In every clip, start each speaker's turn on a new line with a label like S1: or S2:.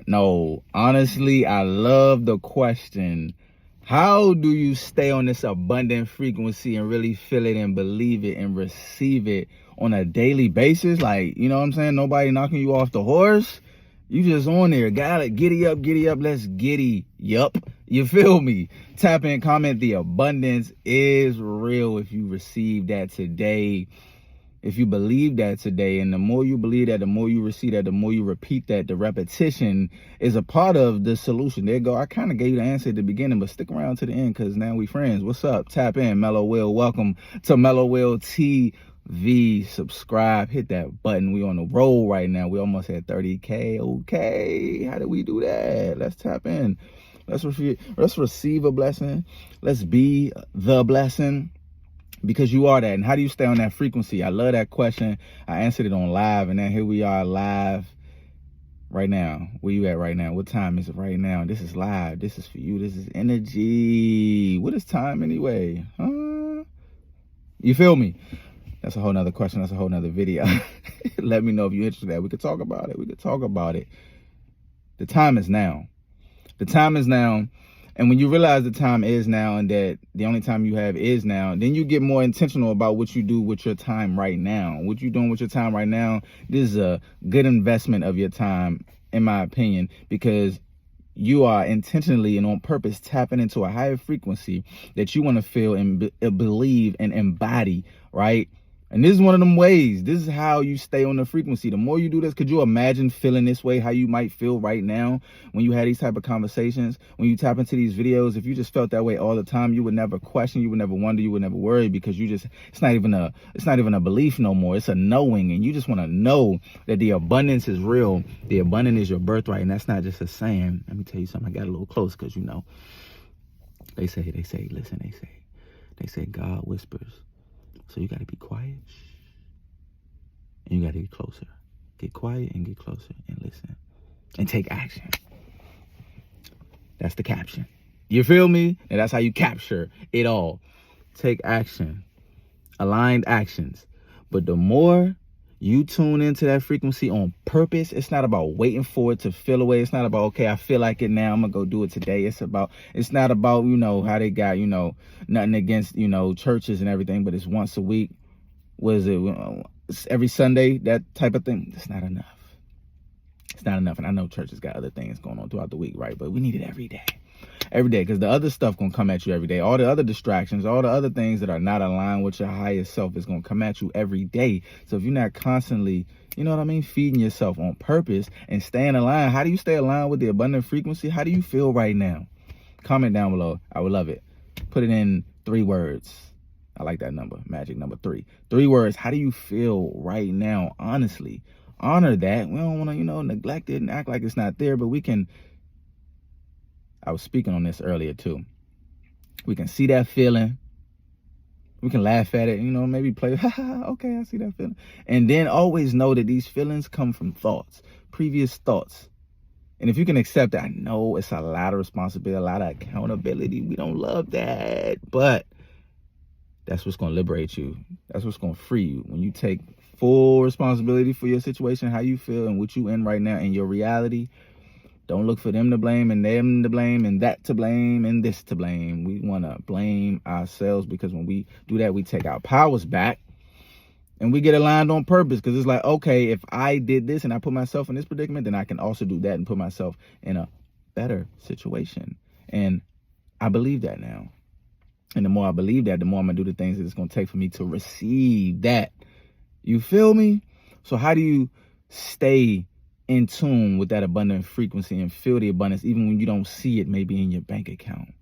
S1: No, honestly, I love the question. How do you stay on this abundant frequency and really feel it and believe it and receive it on a daily basis? Like, you know what I'm saying? Nobody knocking you off the horse. You just on there. Got it. Giddy up, let's giddy. Yup. You feel me? Tap in, comment. The abundance is real if you receive that today. If you believe that today, and the more you believe that, the more you receive that, the more you repeat that, the repetition is a part of the solution. There you go. I kind of gave you the answer at the beginning, but stick around to the end because now we friends. What's up? Tap in, Mello Will. Welcome to Mello Will TV. Subscribe, hit that button. We on the roll right now. We almost at 30K. Okay, how did we do that? Let's tap in. Let's receive a blessing. Let's be the blessing. Because you are that. And how do you stay on that frequency? I love that question. I answered it on live, and then here we are live right now. Where you at right now? What time is it right now? This is live. This is for you. This is energy. What is time anyway? Huh? You feel me? That's a whole nother question. That's a whole nother video. Let me know if you're interested in that. We could talk about it. The time is now. The time is now. And when you realize the time is now and that the only time you have is now, then you get more intentional about what you do with your time right now. What you're doing with your time right now, this is a good investment of your time, in my opinion, because you are intentionally and on purpose tapping into a higher frequency that you want to feel and believe and embody, right? And this is one of them ways. This is how you stay on the frequency. The more you do this, could you imagine feeling this way, how you might feel right now when you had these type of conversations, when you tap into these videos? If you just felt that way all the time, you would never question, you would never wonder, you would never worry, because it's not even a belief no more. It's a knowing, and you just want to know that the abundance is real. The abundance is your birthright, and that's not just a saying. Let me tell you something. I got a little close because, you know, they say, God whispers. So you got to be quiet, and you got to get closer. Get quiet and get closer and listen and take action. That's the caption. You feel me? And that's how you capture it all. Take action. Aligned actions. But the more you tune into that frequency on purpose, it's not about waiting for it to feel away. It's not about, okay, I feel like it now, I'm gonna go do it today. It's not about, you know, how they got, you know, nothing against, you know, churches and everything, but it's once a week. What is it? It's every Sunday, that type of thing. It's not enough. It's not enough. And I know churches got other things going on throughout the week, right? But we need it every day. Every day, because the other stuff gonna come at you every day. All the other distractions, all the other things that are not aligned with your highest self is gonna come at you every day. So if you're not constantly, you know what I mean, feeding yourself on purpose and staying aligned, how do you stay aligned with the abundant frequency? How do you feel right now? Comment down below. I would love it. Put it in 3 words. I like that number, magic number 3. 3 words. How do you feel right now? Honestly, honor that. We don't want to, you know, neglect it and act like it's not there, but we can. I was speaking on this earlier too. We can see that feeling. We can laugh at it, you know, maybe play, okay, I see that feeling. And then always know that these feelings come from thoughts, previous thoughts. And if you can accept that, I know it's a lot of responsibility, a lot of accountability. We don't love that, but that's what's going to liberate you. That's what's going to free you. When you take full responsibility for your situation, how you feel and what you in right now in your reality. Don't look for them to blame and them to blame and that to blame and this to blame. We want to blame ourselves, because when we do that, we take our powers back and we get aligned on purpose, because it's like, okay, if I did this and I put myself in this predicament, then I can also do that and put myself in a better situation. And I believe that now. And the more I believe that, the more I'm going to do the things that it's going to take for me to receive that. You feel me? So how do you stay in tune with that abundant frequency and feel the abundance even when you don't see it maybe in your bank account?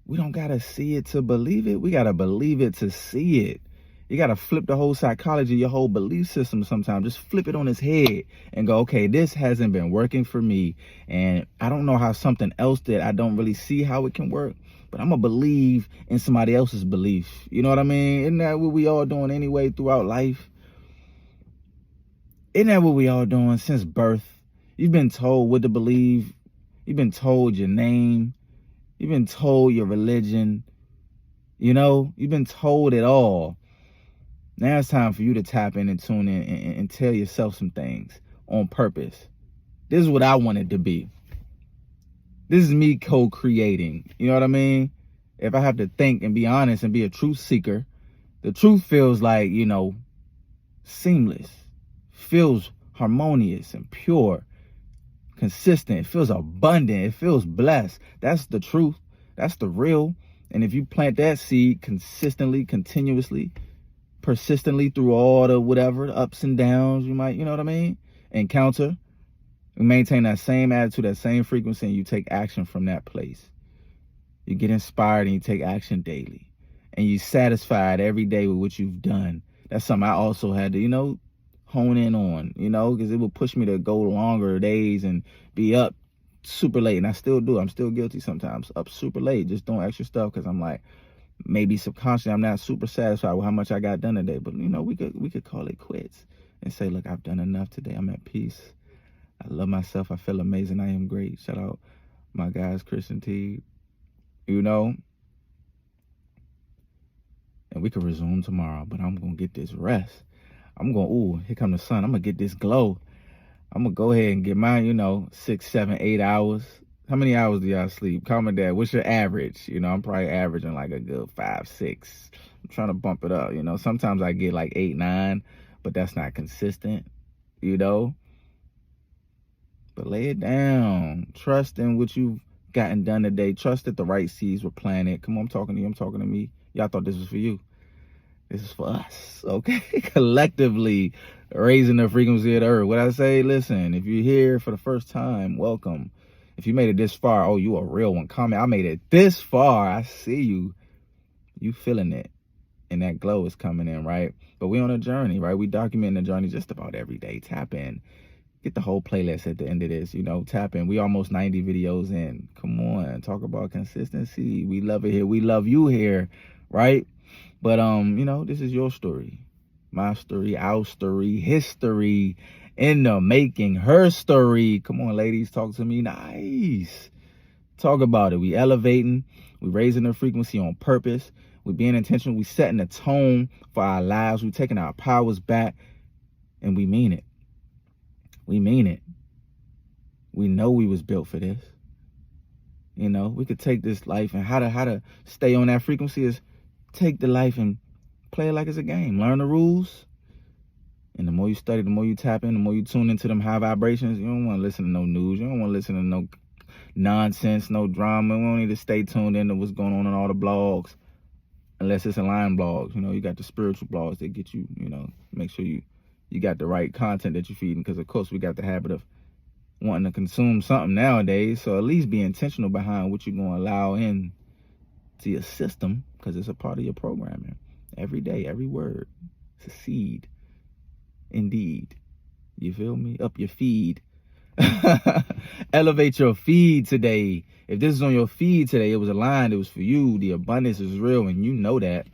S1: We don't got to see it to believe it. We got to believe it to see it. You got to flip the whole psychology, your whole belief system sometimes. Just flip it on its head and go, okay, this hasn't been working for me. And I don't know how something else that I don't really see how it can work, but I'm going to believe in somebody else's belief. You know what I mean? Isn't that what we all doing anyway throughout life? Isn't that what we all doing since birth? You've been told what to believe. You've been told your name. You've been told your religion. You know, you've been told it all. Now it's time for you to tap in and tune in and tell yourself some things on purpose. This is what I want it to be. This is me co-creating. You know what I mean? If I have to think and be honest and be a truth seeker, the truth feels like, seamless, feels harmonious and pure, consistent. It feels abundant. It feels blessed. That's the truth. That's the real. And if you plant that seed consistently, continuously, persistently through all the whatever, the ups and downs you might, encounter, and maintain that same attitude, that same frequency, and you take action from that place. You get inspired and you take action daily. And you satisfied every day with what you've done. That's something I also had to, hone in on, because it would push me to go longer days and be up super late. And I still do. I'm still guilty sometimes. Up super late, just doing extra stuff because I'm like, maybe subconsciously I'm not super satisfied with how much I got done today. But, we could call it quits and say, look, I've done enough today. I'm at peace. I love myself. I feel amazing. I am great. Shout out my guys, Christian T. And we could resume tomorrow, but I'm going to get this rest. I'm going, here come the sun. I'm going to get this glow. I'm going to go ahead and get mine, 6, 7, 8 hours. How many hours do y'all sleep? Comment that. What's your average? I'm probably averaging like a good 5, 6. I'm trying to bump it up, Sometimes I get like 8, 9, but that's not consistent, But lay it down. Trust in what you've gotten done today. Trust that the right seeds were planted. Come on, I'm talking to you. I'm talking to me. Y'all thought this was for you. This is for us, okay? Collectively raising the frequency of the earth. What I say, listen, if you're here for the first time, welcome. If you made it this far, oh, you a real one. Comment, I made it this far. I see you. You feeling it. And that glow is coming in, right? But we on a journey, right? We documenting the journey just about every day. Tap in. Get the whole playlist at the end of this, tap in. We almost 90 videos in. Come on, talk about consistency. We love it here. We love you here, right? But, this is your story, my story, our story, history in the making, her story. Come on, ladies, talk to me nice. Talk about it. We elevating, we raising the frequency on purpose. We being intentional. We setting the tone for our lives. We taking our powers back, and we mean it. We mean it. We know we was built for this. We could take this life, and how to stay on that frequency is take the life and play it like it's a game. Learn the rules. And the more you study, the more you tap in, the more you tune into them high vibrations. You don't want to listen to no news. You don't want to listen to no nonsense, no drama. We don't need to stay tuned into what's going on in all the blogs. Unless it's aligned blogs. You got the spiritual blogs that get you, make sure you got the right content that you're feeding. Because, of course, we got the habit of wanting to consume something nowadays. So at least be intentional behind what you're going to allow in to your system, because it's a part of your programming. Every day, every word. It's a seed. Indeed. You feel me? Up your feed. Elevate your feed today. If this is on your feed today, it was aligned, it was for you. The abundance is real, and you know that.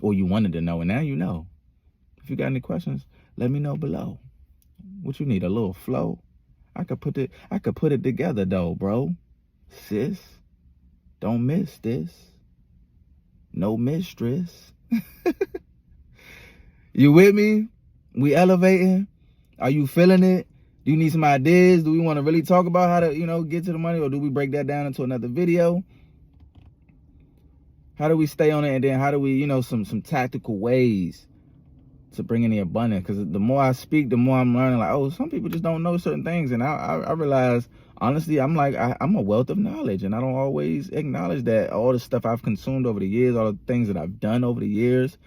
S1: Or you wanted to know, and now you know. If you got any questions, let me know below. What you need, a little flow? I could put it together though, bro. Sis, don't miss this. No mistress. You with me? We elevating? Are you feeling it? Do you need some ideas? Do we want to really talk about how to, get to the money, or do we break that down into another video? How do we stay on it, and then how do we, some tactical ways to bring in the abundance? Because the more I speak, the more I'm learning, like, oh, some people just don't know certain things. And I realize, honestly, I'm like, I'm a wealth of knowledge, and I don't always acknowledge that. All the stuff I've consumed over the years, all the things that I've done over the years,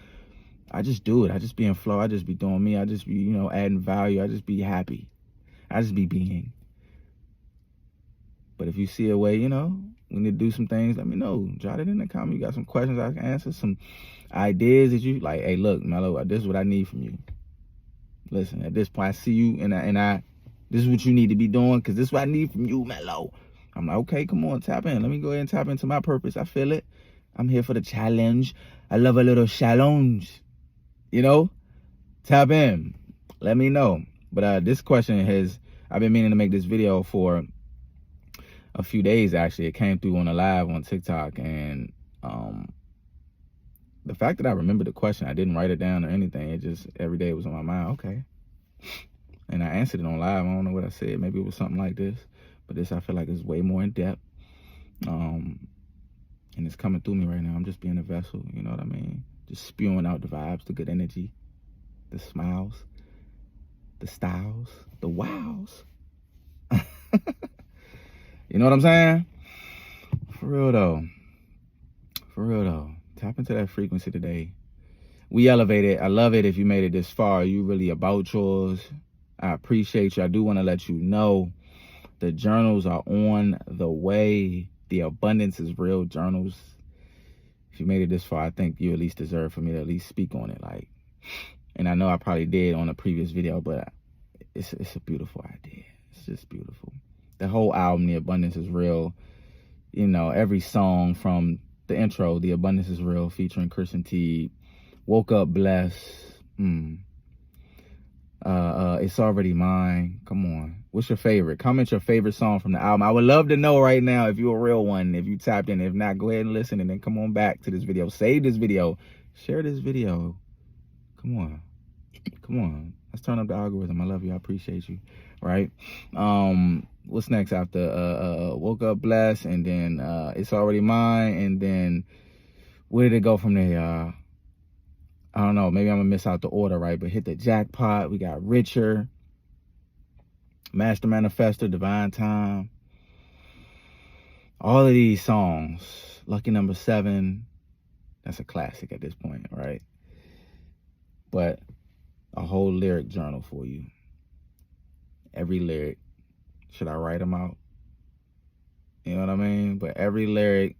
S1: I just do it. I just be in flow. I just be doing me. I just be, adding value. I just be happy. I just be being. But if you see a way, we need to do some things, let me know. Jot it in the comment. You got some questions I can answer, some ideas that you like. Hey, look, Mello, this is what I need from you. Listen, at this point, I see you, and I this is what you need to be doing, because this is what I need from you, Mello. I'm like, okay, come on, tap in. Let me go ahead and tap into my purpose. I feel it. I'm here for the challenge. I love a little challenge. Tap in. Let me know. But this question I've been meaning to make this video for a few days, actually. It came through on a live on TikTok, and the fact that I remember the question, I didn't write it down or anything. It just, every day it was on my mind. Okay. And I answered it on live. I don't know what I said. Maybe it was something like this. But this, I feel like, is way more in depth. And it's coming through me right now. I'm just being a vessel, you know what I mean? Just spewing out the vibes, the good energy, the smiles, the styles, the wows. You know what I'm saying? For real though. For real though. Tap into that frequency today. We elevate it. I love it if you made it this far. You really about yours. I appreciate you. I do want to let you know the journals are on the way. The abundance is real journals. If you made it this far, I think you at least deserve for me to at least speak on it. Like, and I know I probably did on a previous video, but it's a beautiful idea. It's just beautiful. The whole album, The Abundance is Real. You know, every song from the intro, The Abundance is Real, featuring Christian T. Woke Up Blessed. It's Already Mine. Come on. What's your favorite? Comment your favorite song from the album. I would love to know right now if you're a real one, if you tapped in. If not, go ahead and listen and then come on back to this video. Save this video. Share this video. Come on. Come on. Let's turn up the algorithm. I love you. I appreciate you. Right? What's next after Woke Up Blessed, and then It's Already Mine, and then where did it go from there, y'all? I don't know. Maybe I'm going to miss out the order, right? But Hit the Jackpot. We got Richer, Master Manifestor, Divine Time. All of these songs. Lucky Number 7. That's a classic at this point, right? But a whole lyric journal for you. Every lyric. Should I write them out? You know what I mean? But every lyric,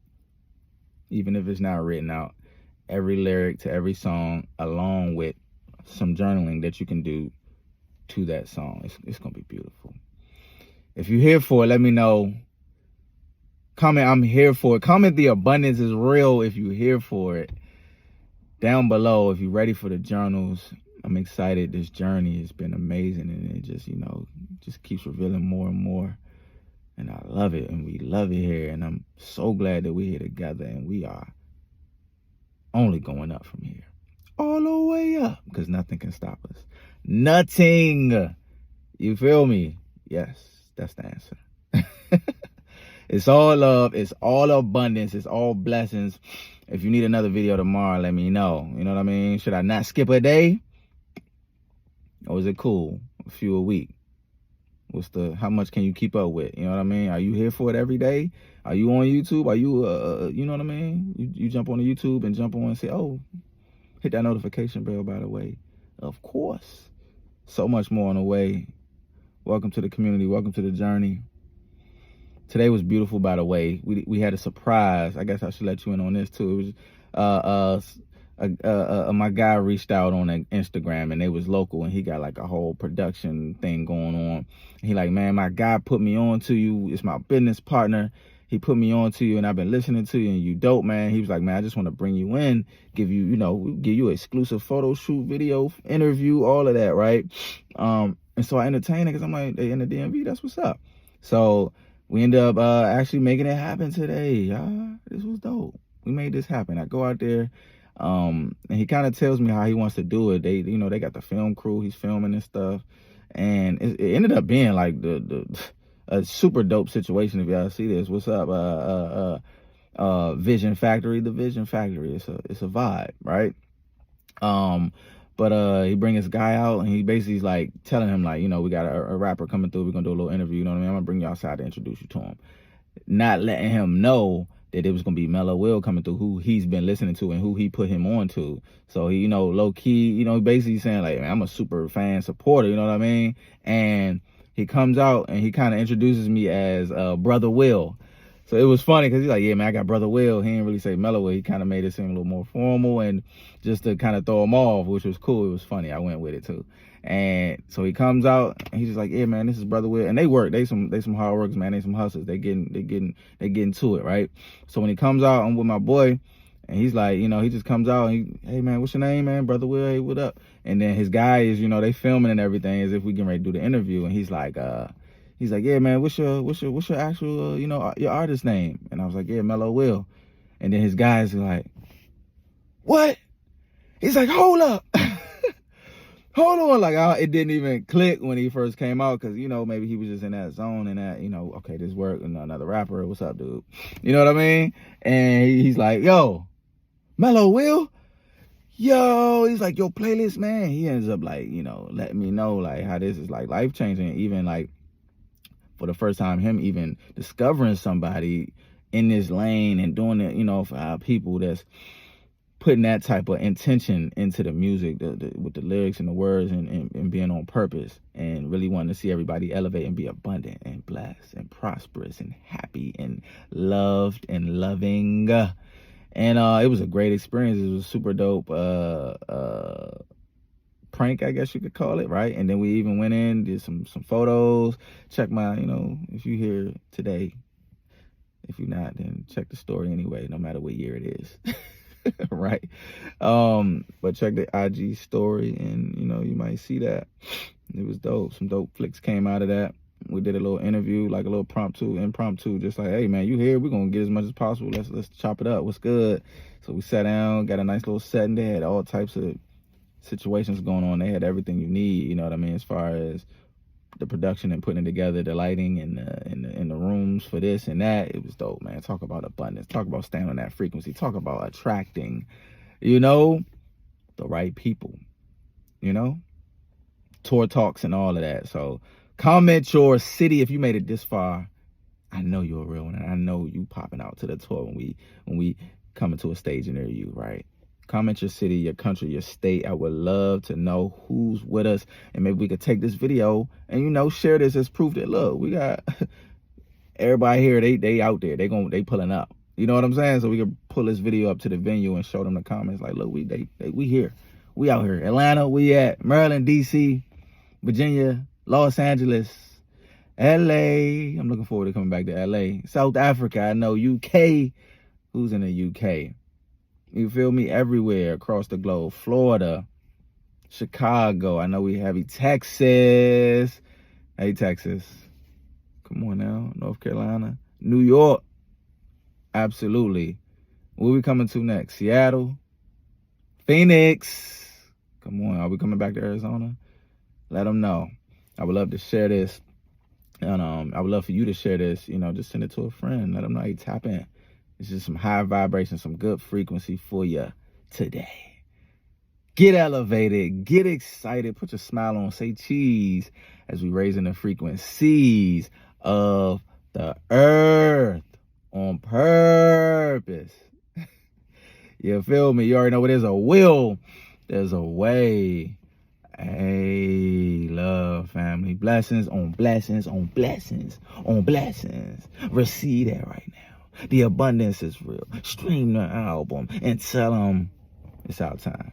S1: even if it's not written out, every lyric to every song, along with some journaling that you can do to that song. It's going to be beautiful. If you're here for it, let me know. Comment, I'm here for it. Comment The Abundance is Real if you're here for it. Down below, if you're ready for the journals. I'm excited. This journey has been amazing, and it just, you know, just keeps revealing more and more. And I love it, and we love it here. And I'm so glad that we're here together, and we are only going up from here. All the way up, because nothing can stop us. Nothing. You feel me? Yes, that's the answer. It's all love. It's all abundance. It's all blessings. If you need another video tomorrow, let me know. You know what I mean? Should I not skip a day? Or is it cool? A few a week? How much can you keep up with? You know what I mean? Are you here for it every day? Are you on YouTube? Are you, you know what I mean? You jump on the YouTube and jump on and say, oh, hit that notification bell, by the way. Of course. So much more on the way. Welcome to the community. Welcome to the journey. Today was beautiful, by the way. We had a surprise. I guess I should let you in on this, too. It was my guy reached out on Instagram, and they was local, and he got like a whole production thing going on. He like, man, my guy put me on to you. It's my business partner. He put me on to you, and I've been listening to you, and you dope, man. He was like, man, I just want to bring you in, give you, you know, give you exclusive photo shoot, video, interview, all of that, right? And so I entertained it because I'm like, they in the DMV, that's what's up. So we ended up actually making it happen today, y'all. This was dope. We made this happen. I go out there. And he kind of tells me how he wants to do it. They, you know, they got the film crew. He's filming and stuff, and it ended up being like a super dope situation. If y'all see this, what's up? Vision Factory, the Vision Factory. It's a vibe, right? But he bring this guy out, and he basically is like telling him, like, you know, we got a rapper coming through. We're gonna do a little interview. You know what I mean? I'm gonna bring you outside to introduce you to him. Not letting him know that it was going to be Mello Will coming through, who he's been listening to and who he put him on to. So he, you know, low key, you know, basically saying like, man, I'm a super fan supporter, you know what I mean? And he comes out and he kind of introduces me as Brother Will. So it was funny because he's like, yeah, man, I got Brother Will. He didn't really say Mello Will. He kind of made it seem a little more formal, and just to kind of throw him off, which was cool. It was funny. I went with it too. And so he comes out and he's just like, yeah, man, this is Brother Will. And they work. They some hard workers, man. They some hustlers. They getting to it, right? So when he comes out, I'm with my boy, and he's like, you know, he just comes out and hey, man, what's your name, man? Brother Will, hey, what up? And then his guy is, you know, they filming and everything as if we getting ready to do the interview. And he's like, yeah, man, what's your actual, you know, your artist name? And I was like, yeah, Mello Will. And then his guys are like, what? He's like, hold up. hold on, like it didn't even click when he first came out, because you know, maybe he was just in that zone and that, you know, okay, this work, and another rapper, what's up, dude? You know what I mean? And he's like, yo, Mello, Will, yo, he's like, yo, playlist, man. He ends up like, you know, letting me know like how this is like life changing, even like for the first time, him even discovering somebody in this lane and doing it, you know, for our people that's putting that type of intention into the music, with the lyrics and the words, and being on purpose, and really wanting to see everybody elevate and be abundant and blessed and prosperous and happy and loved and loving. And it was a great experience. It was a super dope prank, I guess you could call it, right? And then we even went in, did some photos. Check my, you know, if you here today, if you're not, then check the story anyway, no matter what year it is. Right? But check the IG story, and you know, you might see that. It was dope. Some dope flicks came out of that. We did a little interview, like a little impromptu, just like, hey man, you here? We're gonna get as much as possible. Let's chop it up. What's good? So we sat down, got a nice little setting. They had all types of situations going on. They had everything you need, you know what I mean, as far as the production and putting it together, the lighting and in the rooms for this and that. It was dope, man. Talk about abundance, talk about staying on that frequency, talk about attracting, you know, the right people, you know, tour talks and all of that. So comment your city if you made it this far. I know you're a real one, and I know you popping out to the tour when we coming to a stage near you, right? Comment your city, your country, your state. I would love to know who's with us, and maybe we could take this video and, you know, share this as proof that, look, we got everybody here. They out there. They pulling up. You know what I'm saying? So we could pull this video up to the venue and show them the comments like, look, we here. We out here. Atlanta, we at Maryland, DC, Virginia, Los Angeles, LA. I'm looking forward to coming back to LA. South Africa, I know. UK. Who's in the UK? You feel me? Everywhere across the globe. Florida, Chicago. I know we have Texas. Hey, Texas. Come on now. North Carolina. New York. Absolutely. Where we coming to next? Seattle. Phoenix. Come on. Are we coming back to Arizona? Let them know. I would love to share this. And I would love for you to share this. You know, just send it to a friend. Let them know. Hey, tap in. It's just some high vibration, some good frequency for you today. Get elevated, get excited, put your smile on, say cheese as we raising the frequencies of the earth on purpose. You feel me? You already know what there's a will, there's a way. Hey, love, family. Blessings on blessings on blessings on blessings. Receive that right now. The abundance is real. Stream the album and tell them it's our time.